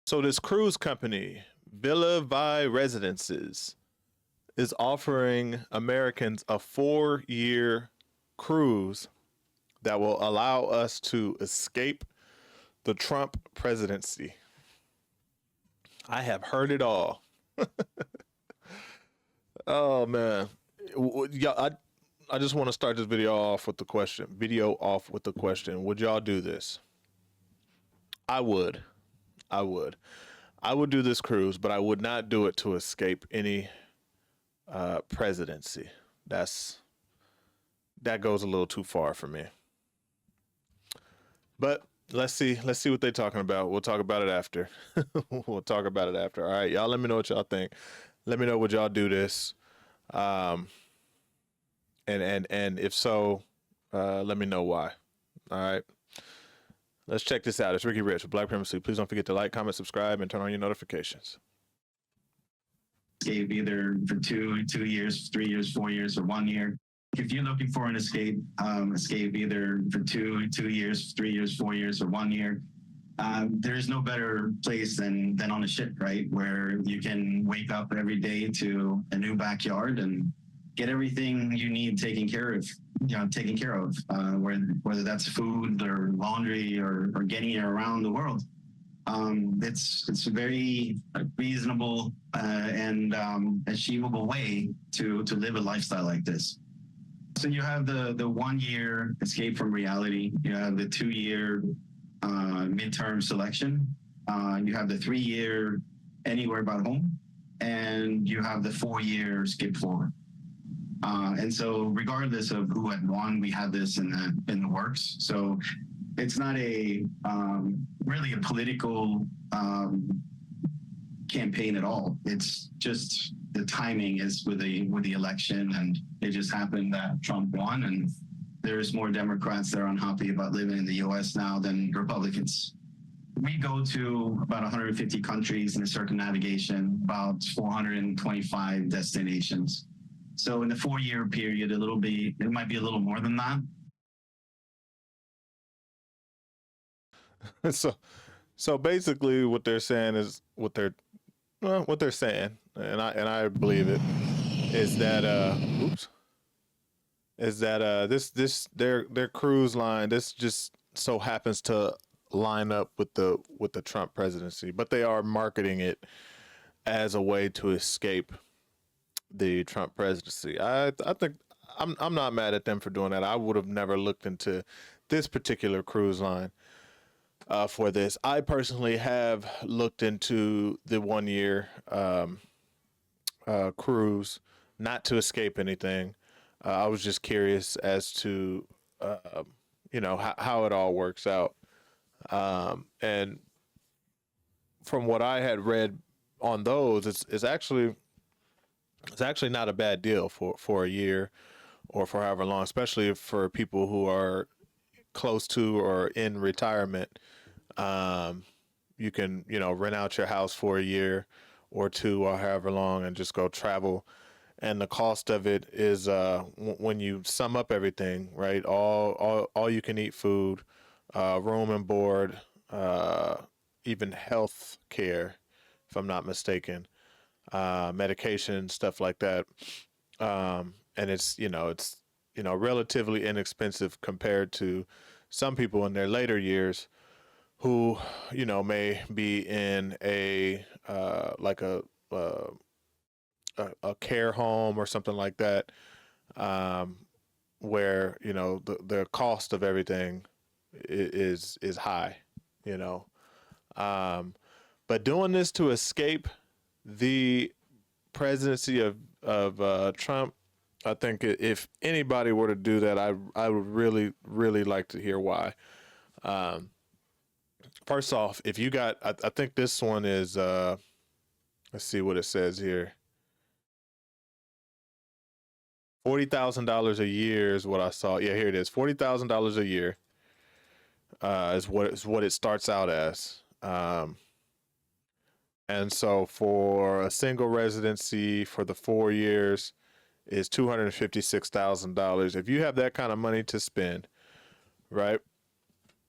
So this cruise company, Villa Vi Residences, is offering Americans a 4-year cruise that will allow us to escape the Trump presidency. I have heard it all. Oh man, yeah. I just want to start this video off with the question. Would y'all do this? I would. I would. I would do this cruise, but I would not do it to escape any presidency. That's that goes a little too far for me. But let's see. Let's see what they're talking about. We'll talk about it after. We'll talk about it after. All right, y'all. Let me know what y'all think. Let me know would y'all do this. Um, and if so, let me know why. All right. Let's check this out. It's Ricky Rich with Black Presidency. Please don't forget to like, comment, subscribe, and turn on your notifications. Escape either for two years, 3 years, 4 years, or 1 year. If you're looking for an escape either for two years, 3 years, 4 years, or 1 year. There's no better place than on a ship, right? Where you can wake up every day to a new backyard and get everything you need taken care of. Whether that's food or laundry or getting you around the world. It's a very reasonable and achievable way to live a lifestyle like this. So you have the 1 year escape from reality. You have the 2 year midterm selection. You have the 3 year anywhere but home, and you have the 4 year skip forward. And so regardless of who had won, we had this in the works. So it's not really a political campaign at all. It's just the timing is with the election, and it just happened that Trump won, and there's more Democrats that are unhappy about living in the U.S. now than Republicans. We go to about 150 countries in the circumnavigation, about 425 destinations. So in the 4 year period, it might be a little more than that. So basically, what they're saying is what they're saying, and I believe it, is that this their cruise line, this just so happens to line up with the Trump presidency, but they are marketing it as a way to escape the Trump presidency. I think I'm not mad at them for doing that. I would have never looked into this particular cruise line for this. I personally have looked into the 1 year cruise, not to escape anything. I was just curious as to how it all works out. And from what I had read on those, it's actually not a bad deal for a year or for however long, especially for people who are close to or in retirement. You can, rent out your house for a year or two or however long and just go travel. And the cost of it is when you sum up everything, right? All you can eat food, room and board, even health care, if I'm not mistaken, medication, stuff like that. And it's relatively inexpensive compared to some people in their later years who, may be in a like a care home or something like that, where the cost of everything is high, but doing this to escape the presidency of Trump, I think if anybody were to do that, I would really like to hear why. First off, if you got, I think this one is, let's see what it says here. $40,000 a year is what I saw. Yeah, here it is. $40,000 a year is what it starts out as. And so for a single residency for the 4 years is $256,000. If you have that kind of money to spend, right?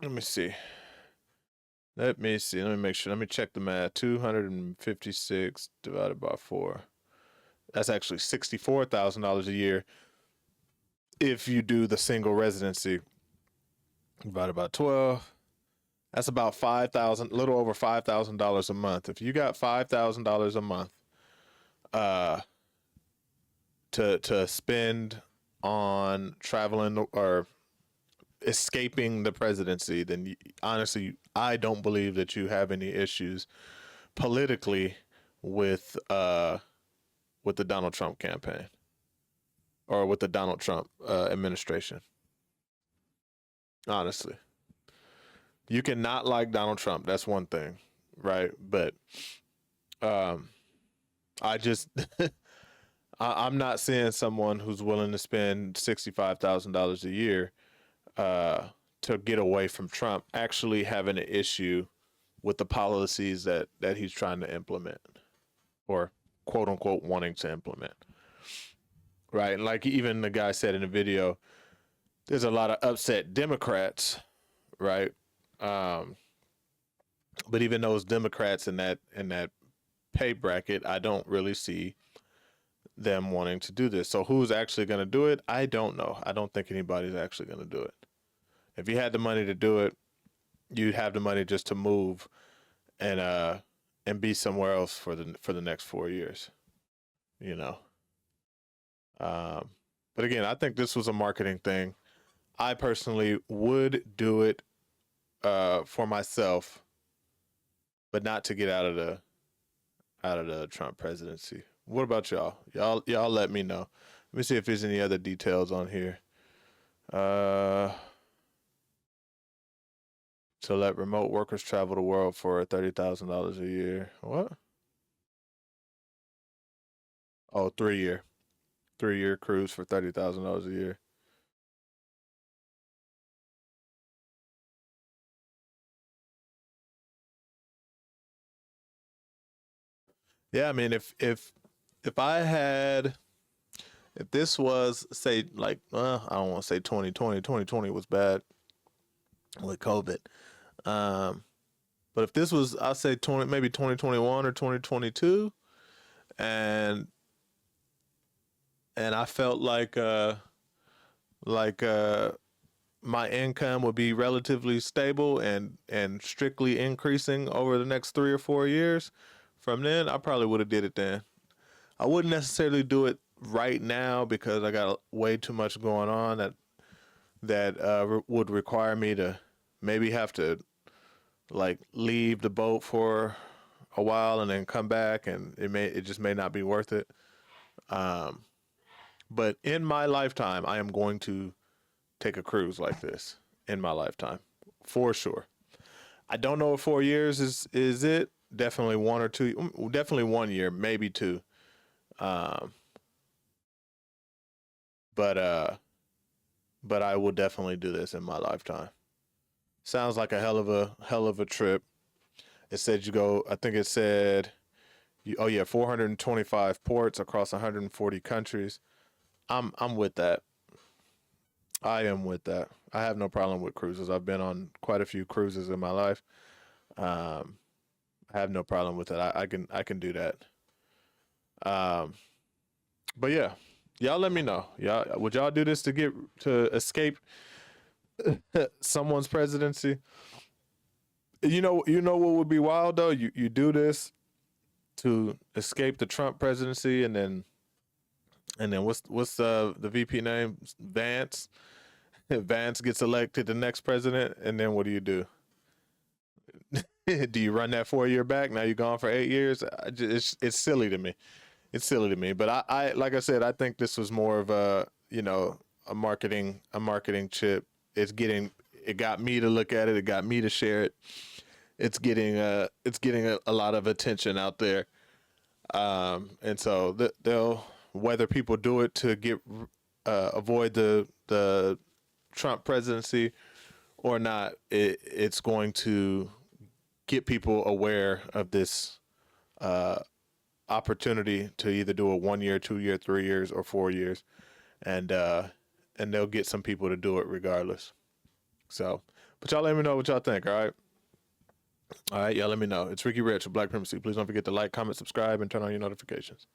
Let me see. Let me see. Let me make sure. Let me check the math. 256 divided by 4. That's actually $64,000 a year if you do the single residency divided by 12. That's about 5,000, a little over $5,000 a month. If you got $5,000 a month uh to spend on traveling or escaping the presidency, then honestly, I don't believe that you have any issues politically with the Donald Trump campaign or with the Donald Trump administration. Honestly, you cannot like Donald Trump. That's one thing, right? But um, I just I'm not seeing someone who's willing to spend $65,000 a year to get away from Trump actually having an issue with the policies that he's trying to implement or quote unquote wanting to implement. Right. And like even the guy said in the video, there's a lot of upset Democrats, right? Um, but even those Democrats in that pay bracket, I don't really see them wanting to do this. So who's actually going to do it? I don't know. I don't think anybody's actually going to do it. If you had the money to do it, you'd have the money just to move and be somewhere else for the next 4 years. You know. Um, but again, I think this was a marketing thing. I personally would do it for myself, but not to get out of the Trump presidency. What about y'all? Y'all let me know. Let me see if there's any other details on here. Uh, to let remote workers travel the world for $30,000 a year. What? Oh, 3 year cruise for $30,000 a year. Yeah, I mean, if I had, if this was say like, I don't want to say 2020. 2020 was bad with COVID. Um, but if this was, I'll say 20, maybe 2021 or 2022, and I felt like my income would be relatively stable and strictly increasing over the next 3 or 4 years. From then, I probably would have did it then. I wouldn't necessarily do it right now because I got way too much going on that would require me to maybe have to like leave the boat for a while and then come back, and it just may not be worth it. Um, but in my lifetime, I am going to take a cruise like this in my lifetime for sure. I don't know if 4 years is it. Definitely 1 or 2. Definitely 1 year, maybe two. Um, but I will definitely do this in my lifetime. Sounds like a hell of a trip. It said you go. I think it said, oh yeah, 425 ports across 140 countries. I'm with that. I am with that. I have no problem with cruises. I've been on quite a few cruises in my life. Um, I have no problem with it. I can do that. Um, but yeah, y'all let me know. Y'all would y'all do this to escape someone's presidency? You know what would be wild though? You do this to escape the Trump presidency, and then what's the VP name? Vance. Vance gets elected the next president, and then what do you do? Do you run that 4 year back? Now you're gone for 8 years. It's silly to me. It's silly to me. But I like I said, I think this was more of a marketing chip. It got me to look at it. It got me to share it. It's getting a lot of attention out there. And so they'll, whether people do it to avoid the Trump presidency or not, it's going to get people aware of this uh, opportunity to either do a 1 year, 2 year, 3 years, or 4 years, and they'll get some people to do it regardless. So, but y'all let me know what y'all think. All right. All right, yeah, let me know. It's Ricky Rich of Black Primacy. Please don't forget to like, comment, subscribe, and turn on your notifications.